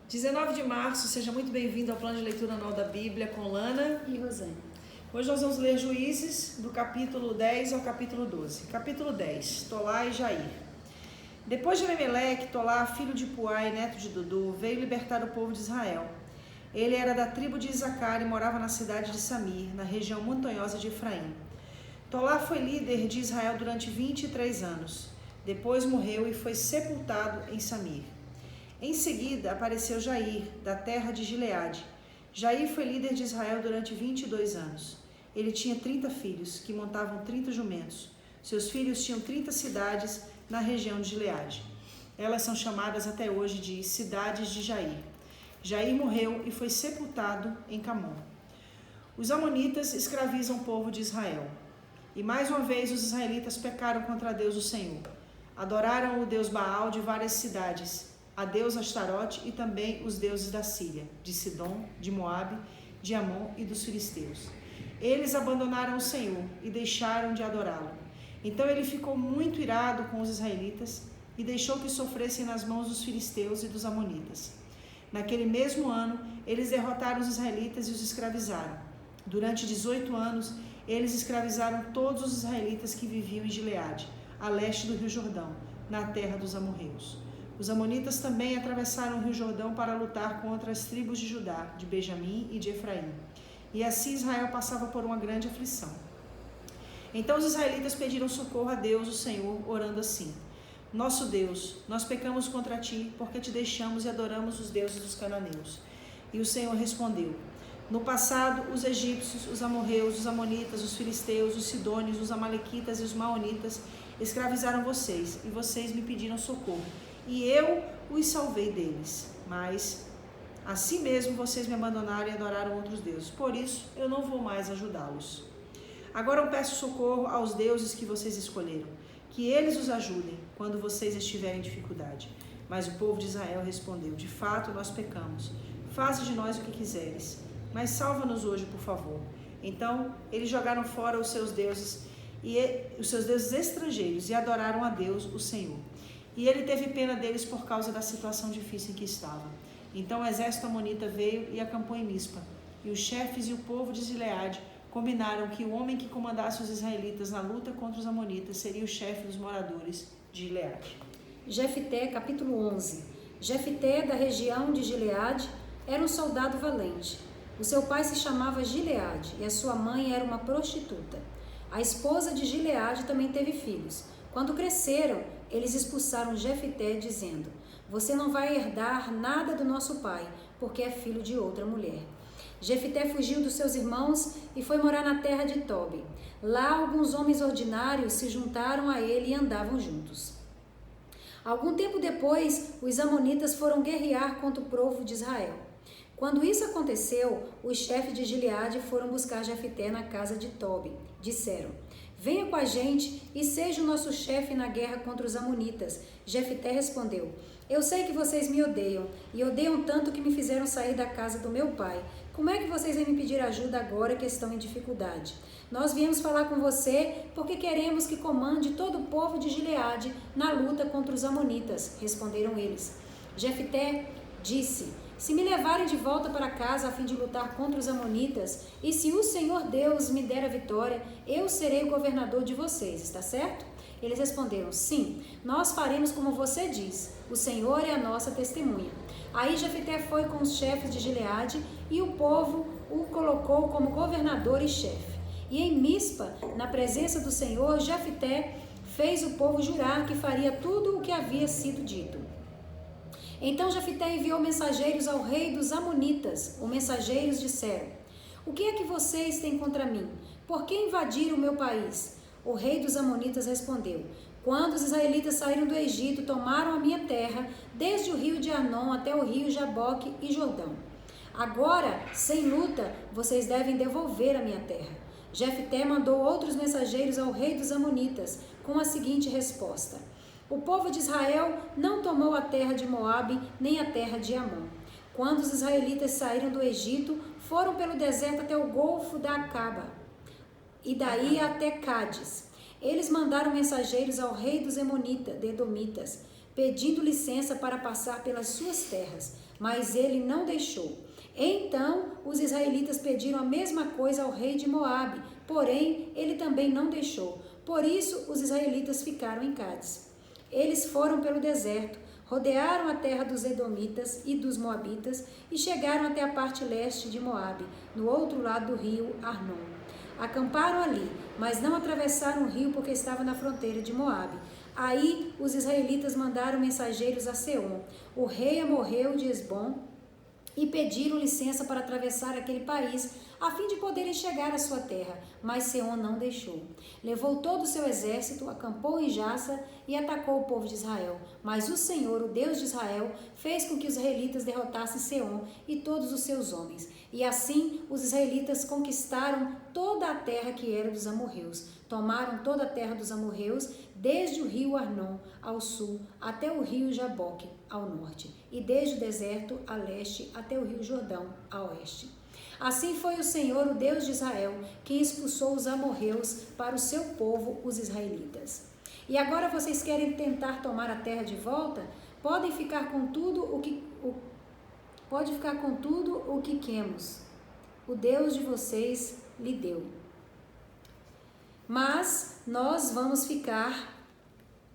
19 de março, seja muito bem-vindo ao plano de leitura anual da Bíblia com Lana e Rosane. Hoje nós vamos ler Juízes, do capítulo 10 ao capítulo 12. Capítulo 10, Tolá e Jair. Depois de Amemeleque, Tolá, filho de Puá e neto de Dudu, veio libertar o povo de Israel. Ele era da tribo de Isacar e morava na cidade de Samir, na região montanhosa de Efraim. Tolá foi líder de Israel durante 23 anos. Depois morreu e foi sepultado em Samir. Em seguida apareceu Jair, da terra de Gileade. Jair foi líder de Israel durante 22 anos. Ele tinha 30 filhos, que montavam 30 jumentos. Seus filhos tinham 30 cidades na região de Gileade. Elas são chamadas até hoje de cidades de Jair. Jair morreu e foi sepultado em Camon. Os amonitas escravizam o povo de Israel. E mais uma vez os israelitas pecaram contra Deus o Senhor. Adoraram o deus Baal de várias cidades, a deus Astarote e também os deuses da Síria, de Sidom, de Moabe, de Amon e dos filisteus. Eles abandonaram o Senhor e deixaram de adorá-lo. Então ele ficou muito irado com os israelitas e deixou que sofressem nas mãos dos filisteus e dos amonitas. Naquele mesmo ano, eles derrotaram os israelitas e os escravizaram. Durante 18 anos, eles escravizaram todos os israelitas que viviam em Gileade, a leste do Rio Jordão, na terra dos amorreus. Os amonitas também atravessaram o Rio Jordão para lutar contra as tribos de Judá, de Benjamim e de Efraim. E assim Israel passava por uma grande aflição. Então os israelitas pediram socorro a Deus, o Senhor, orando assim: Nosso Deus, nós pecamos contra ti, porque te deixamos e adoramos os deuses dos cananeus. E o Senhor respondeu: No passado, os egípcios, os amorreus, os amonitas, os filisteus, os sidônios, os amalequitas e os maonitas escravizaram vocês, e vocês me pediram socorro. E eu os salvei deles, mas assim mesmo vocês me abandonaram e adoraram outros deuses. Por isso, eu não vou mais ajudá-los. Agora eu peço socorro aos deuses que vocês escolheram, que eles os ajudem quando vocês estiverem em dificuldade. Mas o povo de Israel respondeu: De fato, nós pecamos. Faze de nós o que quiseres, mas salva-nos hoje, por favor. Então, eles jogaram fora os seus deuses estrangeiros e adoraram a Deus, o Senhor. E ele teve pena deles por causa da situação difícil em que estava. Então o exército amonita veio e acampou em Mispa. E os chefes e o povo de Gileade combinaram que o homem que comandasse os israelitas na luta contra os amonitas seria o chefe dos moradores de Gileade. Jefté, capítulo 11. Jefté, da região de Gileade, era um soldado valente. O seu pai se chamava Gileade e a sua mãe era uma prostituta. A esposa de Gileade também teve filhos. Quando cresceram, eles expulsaram Jefté, dizendo: Você não vai herdar nada do nosso pai, porque é filho de outra mulher. Jefté fugiu dos seus irmãos e foi morar na terra de Tobi. Lá, alguns homens ordinários se juntaram a ele e andavam juntos. Algum tempo depois, os amonitas foram guerrear contra o povo de Israel. Quando isso aconteceu, os chefes de Gileade foram buscar Jefté na casa de Tobi. Disseram: Venha com a gente e seja o nosso chefe na guerra contra os amonitas. Jefté respondeu: Eu sei que vocês me odeiam, e odeiam tanto que me fizeram sair da casa do meu pai. Como é que vocês vêm me pedir ajuda agora que estão em dificuldade? Nós viemos falar com você porque queremos que comande todo o povo de Gileade na luta contra os amonitas, responderam eles. Jefté disse: Se me levarem de volta para casa a fim de lutar contra os amonitas, e se o Senhor Deus me der a vitória, eu serei o governador de vocês, está certo? Eles responderam: Sim, nós faremos como você diz, o Senhor é a nossa testemunha. Aí Jefté foi com os chefes de Gileade e o povo o colocou como governador e chefe. E em Mispa, na presença do Senhor, Jefté fez o povo jurar que faria tudo o que havia sido dito. Então Jefté enviou mensageiros ao rei dos amonitas. Os mensageiros disseram: O que é que vocês têm contra mim? Por que invadiram o meu país? O rei dos amonitas respondeu: Quando os israelitas saíram do Egito, tomaram a minha terra, desde o rio de Arnon até o rio Jaboque e Jordão. Agora, sem luta, vocês devem devolver a minha terra. Jefté mandou outros mensageiros ao rei dos amonitas, com a seguinte resposta: O povo de Israel não tomou a terra de Moabe, nem a terra de Amon. Quando os israelitas saíram do Egito, foram pelo deserto até o Golfo da Acaba, e daí até Cádiz. Eles mandaram mensageiros ao rei dos Edomitas, pedindo licença para passar pelas suas terras. mas ele não deixou. Então os israelitas pediram a mesma coisa ao rei de Moabe, porém ele também não deixou. Por isso os israelitas ficaram em Cádiz. Eles foram pelo deserto, rodearam a terra dos Edomitas e dos Moabitas e chegaram até a parte leste de Moabe, no outro lado do rio Arnon. Acamparam ali, mas não atravessaram o rio porque estava na fronteira de Moabe. Aí os israelitas mandaram mensageiros a Seom, o rei amorreu de Hesbom, e pediram licença para atravessar aquele país, a fim de poderem chegar à sua terra, mas Seom não deixou. Levou todo o seu exército, acampou em Jaça e atacou o povo de Israel. Mas o Senhor, o Deus de Israel, fez com que os israelitas derrotassem Seom e todos os seus homens. E assim os israelitas conquistaram toda a terra que era dos amorreus. Tomaram toda a terra dos amorreus, desde o rio Arnon ao sul até o rio Jaboque ao norte, e desde o deserto a leste até o rio Jordão a oeste. Assim foi o Senhor, o Deus de Israel, quem expulsou os amorreus para o seu povo, os israelitas. E agora vocês querem tentar tomar a terra de volta? Pode ficar com tudo o que Quemos, o Deus de vocês, lhe deu. Mas nós vamos ficar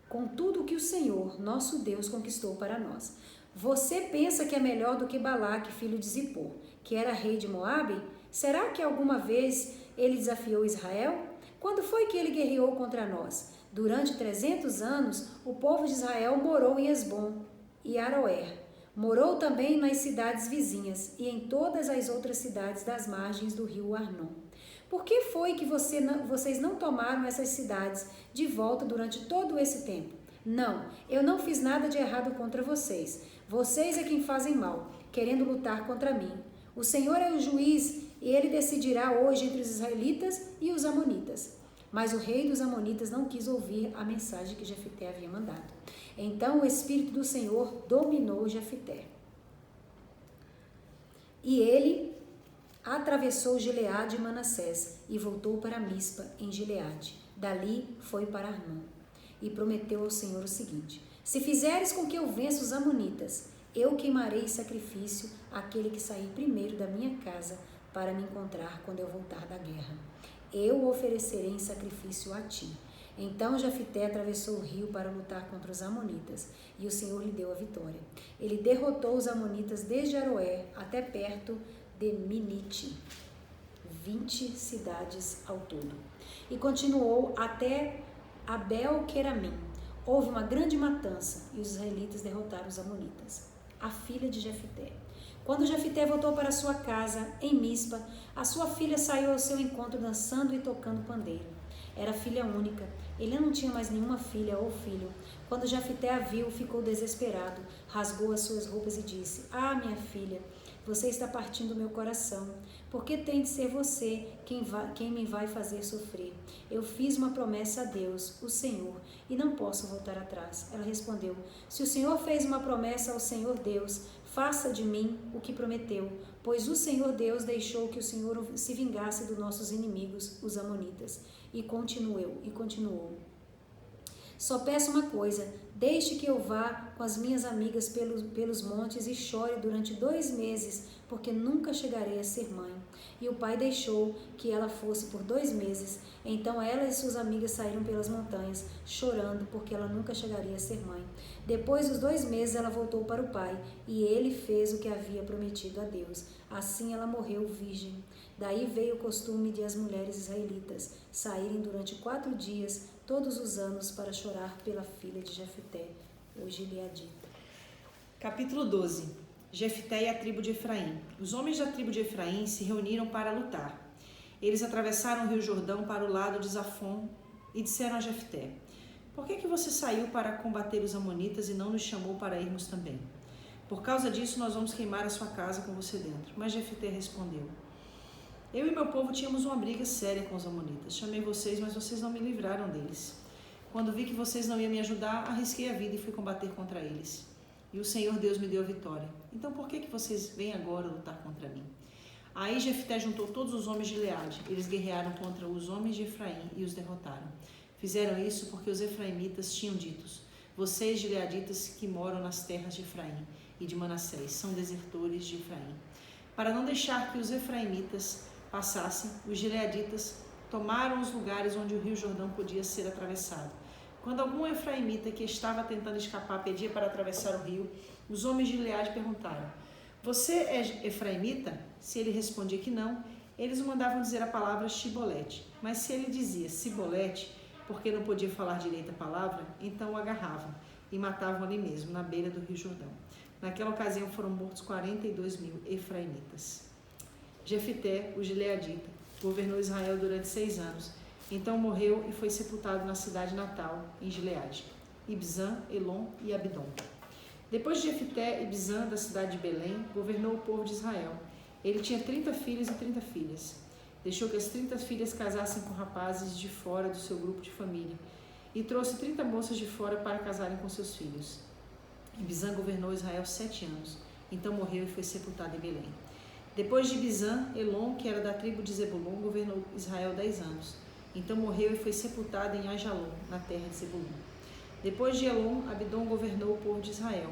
com tudo o que o Senhor, nosso Deus, conquistou para nós. Você pensa que é melhor do que Balaque, filho de Zippor, que era rei de Moabe? Será que alguma vez ele desafiou Israel? Quando foi que ele guerreou contra nós? Durante 300 anos, o povo de Israel morou em Hesbom e Aroer. Morou também nas cidades vizinhas e em todas as outras cidades das margens do rio Arnon. Por que foi que vocês não tomaram essas cidades de volta durante todo esse tempo? Não, eu não fiz nada de errado contra vocês. Vocês é quem fazem mal, querendo lutar contra mim. O Senhor é o juiz e ele decidirá hoje entre os israelitas e os amonitas. Mas o rei dos amonitas não quis ouvir a mensagem que Jefté havia mandado. Então o Espírito do Senhor dominou Jefté. E ele atravessou Gileade e Manassés e voltou para Mispa, em Gileade. Dali foi para Arnon e prometeu ao Senhor o seguinte: se fizeres com que eu vença os amonitas, eu queimarei sacrifício àquele que sair primeiro da minha casa para me encontrar quando eu voltar da guerra. Eu o oferecerei em sacrifício a ti. Então Jefté atravessou o rio para lutar contra os amonitas, e o Senhor lhe deu a vitória. Ele derrotou os amonitas desde Aroer até perto de Minite, 20 cidades ao todo, e continuou até Abel-Queramim. Houve uma grande matança e os israelitas derrotaram os amonitas. A filha de Jefté. Quando Jefté voltou para sua casa em Mispa, a sua filha saiu ao seu encontro dançando e tocando pandeiro. Era filha única, ele não tinha mais nenhuma filha ou filho. Quando Jefté a viu, ficou desesperado, rasgou as suas roupas e disse: ah, minha filha, você está partindo meu coração. Por que tem de ser você quem me vai fazer sofrer? Eu fiz uma promessa a Deus, o Senhor, e não posso voltar atrás. Ela respondeu: se o Senhor fez uma promessa ao Senhor Deus, faça de mim o que prometeu, pois o Senhor Deus deixou que o Senhor se vingasse dos nossos inimigos, os amonitas. E continuou. Só peço uma coisa: deixe que eu vá com as minhas amigas pelos montes e chore durante 2 meses, porque nunca chegarei a ser mãe. E o pai deixou que ela fosse por 2 meses. Então ela e suas amigas saíram pelas montanhas, chorando, porque ela nunca chegaria a ser mãe. Depois dos 2 meses ela voltou para o pai, e ele fez o que havia prometido a Deus. Assim ela morreu virgem. Daí veio o costume de as mulheres israelitas saírem durante 4 dias, todos os anos, para chorar pela filha de Jefté, o gileadita. Capítulo 12. Jefté e a tribo de Efraim. Os homens da tribo de Efraim se reuniram para lutar. Eles atravessaram o rio Jordão para o lado de Zafon e disseram a Jefté: por que você saiu para combater os amonitas e não nos chamou para irmos também? Por causa disso nós vamos queimar a sua casa com você dentro. Mas Jefté respondeu: eu e meu povo tínhamos uma briga séria com os amonitas. Chamei vocês, mas vocês não me livraram deles. Quando vi que vocês não iam me ajudar, arrisquei a vida e fui combater contra eles. E o Senhor Deus me deu a vitória. Então por que vocês vêm agora lutar contra mim? Aí Jefté juntou todos os homens de Gileade. Eles guerrearam contra os homens de Efraim e os derrotaram. Fizeram isso porque os efraimitas tinham dito: vocês, gileaditas, que moram nas terras de Efraim, e de Manassés, são desertores de Efraim. Para não deixar que os efraimitas passassem, os gileaditas tomaram os lugares onde o rio Jordão podia ser atravessado. Quando algum efraimita que estava tentando escapar pedia para atravessar o rio, os homens de Gileade perguntaram: você é efraimita? Se ele respondia que não, eles o mandavam dizer a palavra Shibolete. Mas se ele dizia Sibolete, porque não podia falar direito a palavra, então o agarravam e matavam ali mesmo, na beira do rio Jordão. Naquela ocasião foram mortos 42.000 efraimitas. Jefité, o gileadita, governou Israel durante 6 anos. Então morreu e foi sepultado na cidade natal, em Gileade, Ibzan, Elon e Abidom. Depois de Jefité, Ibzan, da cidade de Belém, governou o povo de Israel. Ele tinha 30 filhos e 30 filhas. Deixou que as 30 filhas casassem com rapazes de fora do seu grupo de família e trouxe 30 moças de fora para casarem com seus filhos. Ibzan governou Israel 7 anos. Então morreu e foi sepultado em Belém. Depois de Ibzan, Elon, que era da tribo de Zebulon, governou Israel 10 anos. Então morreu e foi sepultado em Ajalon, na terra de Zebulon. Depois de Elon, Abidom governou o povo de Israel.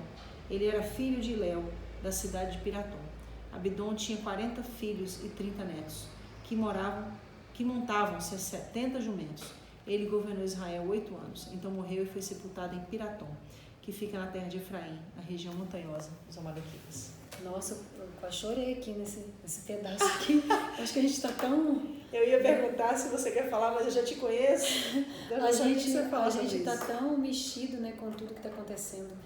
Ele era filho de Léu, da cidade de Piratom. Abidom tinha 40 filhos e 30 netos, que montavam-se a 70 jumentos. Ele governou Israel 8 anos. Então morreu e foi sepultado em Piratom, que fica na terra de Efraim, na região montanhosa dos Amalequitas. Nossa, eu quase chorei aqui nesse pedaço aqui. Acho que a gente está tão... Eu ia perguntar se você quer falar, mas eu já te conheço. A gente está tão mexido, né, com tudo que está acontecendo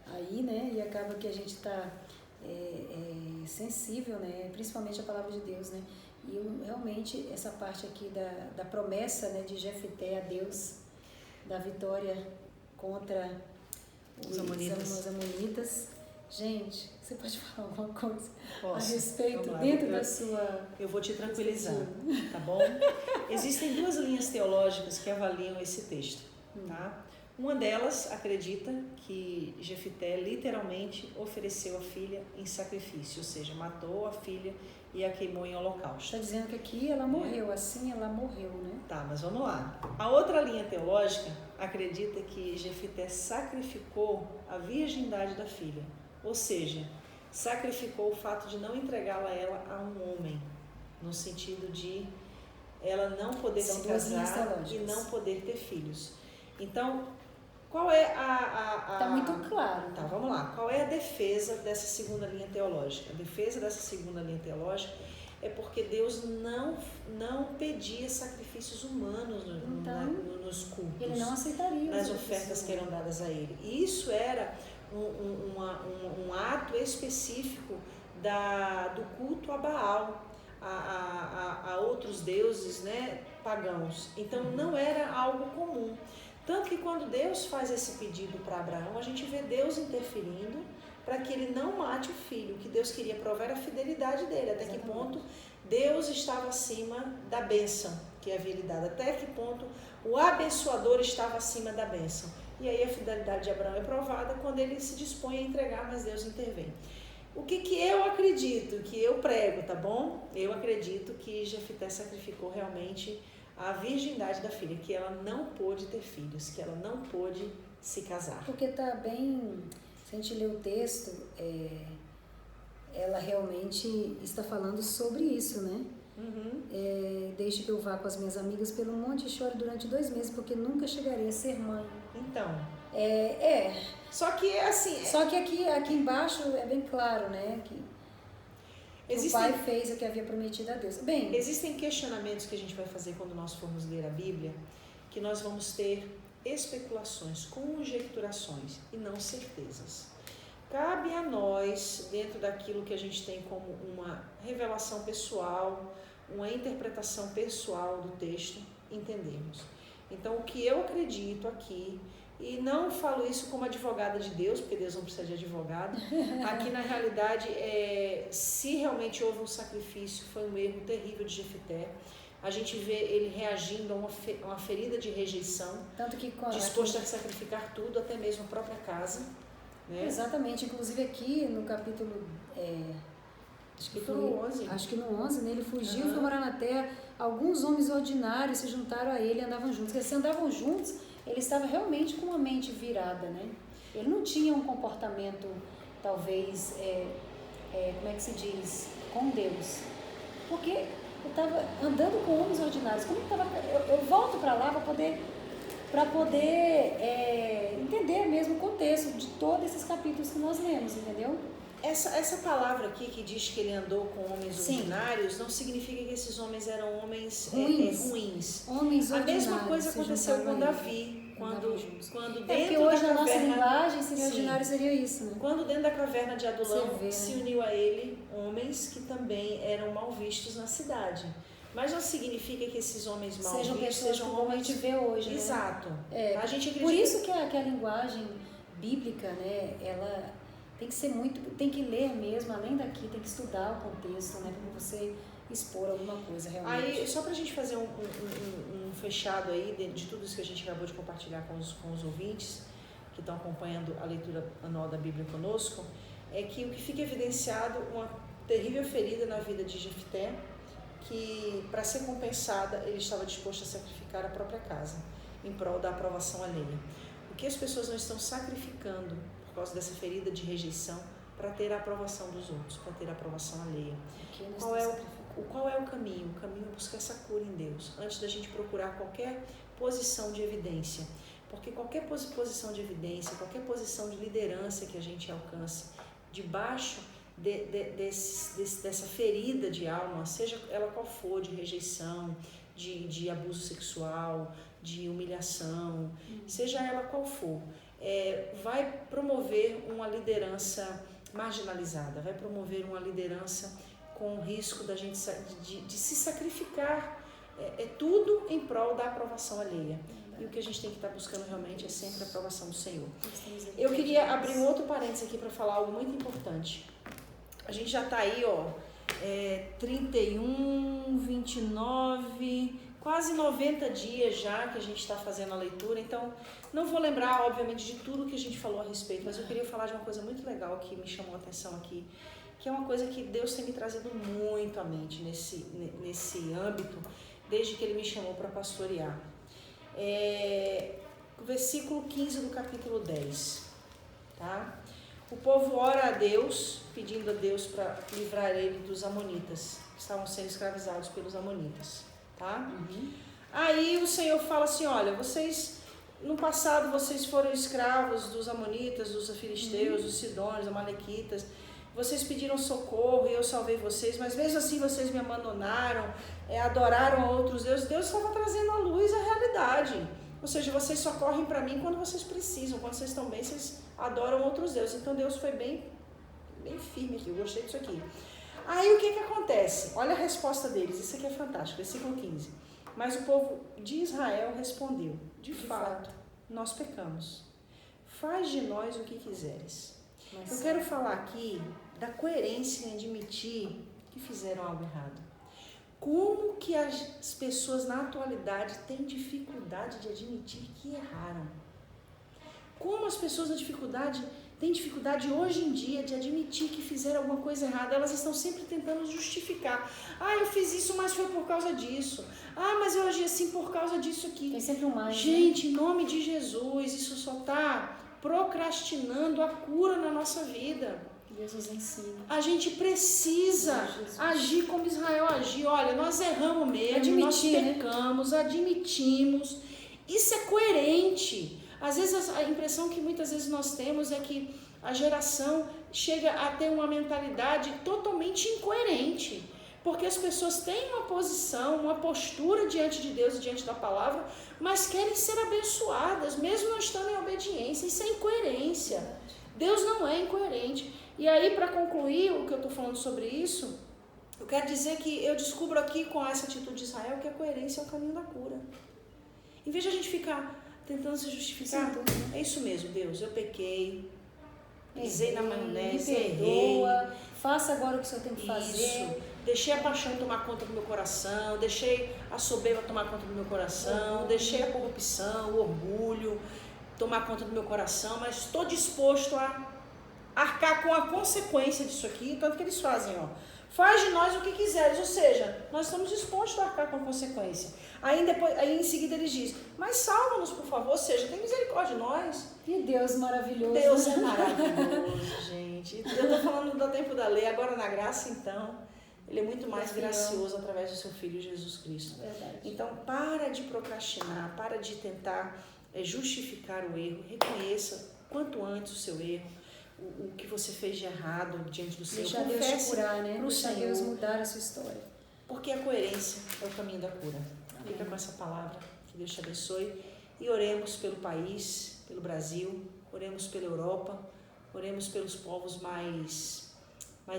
aí, né? E acaba que a gente está sensível, né? Principalmente a palavra de Deus, né? E realmente essa parte aqui da promessa, né, de Jefité a Deus, da vitória contra os amonitas. Gente, você pode falar alguma coisa a respeito dentro da sua... Eu vou te tranquilizar, tá bom? Existem 2 linhas teológicas que avaliam esse texto, tá? Uma delas acredita que Jefité literalmente ofereceu a filha em sacrifício, ou seja, matou a filha e a queimou em holocausto. Está dizendo que aqui ela morreu, assim ela morreu, né? Tá, mas vamos lá. A outra linha teológica acredita que Jefité sacrificou a virgindade da filha, ou seja, sacrificou o fato de não entregá-la a um homem, no sentido de ela não poder se casar e não poder ter filhos. Então, qual é Está muito claro. Tá, vamos lá. Qual é a defesa dessa segunda linha teológica? A defesa dessa segunda linha teológica é porque Deus não pedia sacrifícios humanos nos cultos. Ele não aceitaria nas ofertas que eram dadas a ele. E isso era um ato específico do culto a Baal, a outros deuses, né, pagãos. Então não era algo comum. Tanto que quando Deus faz esse pedido para Abraão, a gente vê Deus interferindo para que ele não mate o filho, que Deus queria provar a fidelidade dele, até que ponto Deus estava acima da bênção que havia lhe dado, até que ponto o abençoador estava acima da bênção. E aí a fidelidade de Abraão é provada quando ele se dispõe a entregar, mas Deus intervém. O que eu acredito, que eu prego, tá bom? Eu acredito que Jefité sacrificou realmente a virgindade da filha, que ela não pôde ter filhos, que ela não pôde se casar. Porque está bem, se a gente ler o texto, ela realmente está falando sobre isso, né? Deixe que eu vá com as minhas amigas pelo monte e chore durante 2 meses, porque nunca chegarei a ser mãe. Então. Só que assim. Só que aqui embaixo é bem claro, né? Que o pai fez o que havia prometido a Deus. Bem, existem questionamentos que a gente vai fazer quando nós formos ler a Bíblia, que nós vamos ter especulações, conjecturações e não certezas. Cabe a nós, dentro daquilo que a gente tem como uma revelação pessoal, uma interpretação pessoal do texto, entendermos. Então, o que eu acredito aqui, e não falo isso como advogada de Deus, porque Deus não precisa de advogado, aqui na realidade, se realmente houve um sacrifício, foi um erro terrível de Jefité. A gente vê ele reagindo a uma ferida de rejeição, tanto que disposto a sacrificar tudo, até mesmo a própria casa. Né? Exatamente, inclusive aqui no capítulo, acho que no 11, né, ele fugiu e foi morar na terra. Alguns homens ordinários se juntaram a ele e andavam juntos. Porque se andavam juntos, ele estava realmente com uma mente virada, né? Ele não tinha um comportamento talvez, como é que se diz, com Deus. Porque eu estava andando com homens ordinários. Como eu volto para lá para poder entender mesmo o contexto de todos esses capítulos que nós lemos, entendeu? Essa palavra aqui que diz que ele andou com homens Sim. ordinários não significa que esses homens eram homens ruins. Homens ordinários. A mesma coisa aconteceu com Davi. Quando porque dentro hoje da na nossa caverna, linguagem seria ordinário, seria isso, né? Quando dentro da caverna de Adulão Você vê, se né? uniu a ele homens que também eram mal vistos na cidade. Mas não significa que esses homens mal sejam vistos pessoas sejam como a gente vê hoje, Exato. né? A gente acredita... Por isso que a linguagem bíblica, né, ela tem que ser tem que ler mesmo, além daqui, tem que estudar o contexto, né, para você expor alguma coisa realmente. Aí, só para a gente fazer um fechado aí de tudo isso que a gente acabou de compartilhar com os ouvintes que estão acompanhando a leitura anual da Bíblia conosco, é que o que fica evidenciado uma terrível ferida na vida de Jefté, que para ser compensada ele estava disposto a sacrificar a própria casa em prol da aprovação alheia. O que as pessoas não estão sacrificando por causa dessa ferida de rejeição para ter a aprovação dos outros, para ter a aprovação alheia? Qual é o caminho? O caminho é buscar essa cura em Deus, antes da gente procurar qualquer posição de evidência. Porque qualquer posição de evidência, qualquer posição de liderança que a gente alcance, debaixo dessa ferida de alma, seja ela qual for, de rejeição, de abuso sexual, de humilhação, seja ela qual for, vai promover uma liderança marginalizada, vai promover uma liderança com o risco da gente de se sacrificar, tudo em prol da aprovação alheia. E o que a gente tem que estar buscando realmente é sempre a aprovação do Senhor. Eu queria abrir um outro parênteses aqui para falar algo muito importante. A gente já está aí, 31, 29, quase 90 dias já que a gente está fazendo a leitura, então não vou lembrar, obviamente, de tudo que a gente falou a respeito, mas eu queria falar de uma coisa muito legal que me chamou a atenção aqui, que é uma coisa que Deus tem me trazido muito à mente nesse âmbito, desde que Ele me chamou para pastorear. O versículo 15 do capítulo 10, tá? O povo ora a Deus, pedindo a Deus para livrar ele dos amonitas, que estavam sendo escravizados pelos amonitas, tá? Aí o Senhor fala assim, olha, no passado vocês foram escravos dos amonitas, dos filisteus, dos sidônios, amalequitas, vocês pediram socorro e eu salvei vocês, mas mesmo assim vocês me abandonaram, adoraram a outros deuses. Deus estava trazendo à luz a realidade. Ou seja, vocês só correm para mim quando vocês precisam, quando vocês estão bem, vocês adoram outros deuses. Então Deus foi bem firme aqui, eu gostei disso aqui. Aí o que acontece? Olha a resposta deles, isso aqui é fantástico, versículo 15. Mas o povo de Israel respondeu, de fato, nós pecamos. Faz de nós o que quiseres. Eu quero falar aqui da coerência em admitir que fizeram algo errado. Como que as pessoas na atualidade têm dificuldade de admitir que erraram? Como as pessoas têm dificuldade hoje em dia de admitir que fizeram alguma coisa errada? Elas estão sempre tentando justificar. Eu fiz isso, mas foi por causa disso. Mas eu agi assim por causa disso aqui. Tem sempre um mais. Gente, em nome de Jesus, isso só está procrastinando a cura na nossa vida. Deus nos ensina. A gente precisa agir como Israel agiu. Olha, nós erramos mesmo, nós pecamos, admitimos. Isso é coerente. Às vezes a impressão que muitas vezes nós temos é que a geração chega a ter uma mentalidade totalmente incoerente. Porque as pessoas têm uma posição, uma postura diante de Deus e diante da palavra, mas querem ser abençoadas, mesmo não estando em obediência. Isso é incoerência. Deus não é incoerente. E aí, para concluir o que eu estou falando sobre isso, eu quero dizer que eu descubro aqui com essa atitude de Israel que a coerência é o caminho da cura. Em vez de a gente ficar tentando se justificar, é isso mesmo, Deus, eu pequei, pisei na maionese, errei. Faça agora o que o Senhor tem que fazer. Isso. Deixei a paixão tomar conta do meu coração, deixei a soberba tomar conta do meu coração, deixei a corrupção, o orgulho tomar conta do meu coração, mas estou disposto a arcar com a consequência disso aqui, tanto que eles fazem, ó. Faz de nós o que quiseres, ou seja, nós estamos dispostos a arcar com a consequência. Aí em seguida eles dizem, mas salva-nos, por favor, ou seja, tem misericórdia de nós. Que Deus maravilhoso. Deus é maravilhoso, gente. Eu estou falando do tempo da lei, agora na graça, então, Ele é muito mais gracioso através do seu Filho Jesus Cristo. Verdade. Então, para de procrastinar, para de tentar justificar o erro, reconheça quanto antes o seu erro, o que você fez de errado diante do Senhor. Deixa Deus te curar, né? Deixa Senhor, Deus mudar a sua história. porque a coerência é o caminho da cura. Amém. Fica com essa palavra, que Deus te abençoe. E oremos pelo país, pelo Brasil, oremos pela Europa, oremos pelos povos mais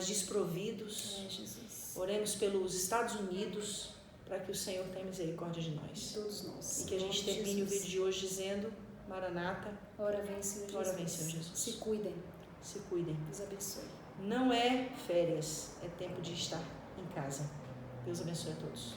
desprovidos. Jesus. Oremos pelos Estados Unidos, para que o Senhor tenha misericórdia de nós. Todos nós. E que a gente termine o vídeo de hoje dizendo, Maranata, Ora vem, Senhor Jesus. ora vem, Senhor Jesus. Se cuidem. Se cuidem. Deus abençoe. Não é férias, é tempo de estar em casa. Deus abençoe a todos.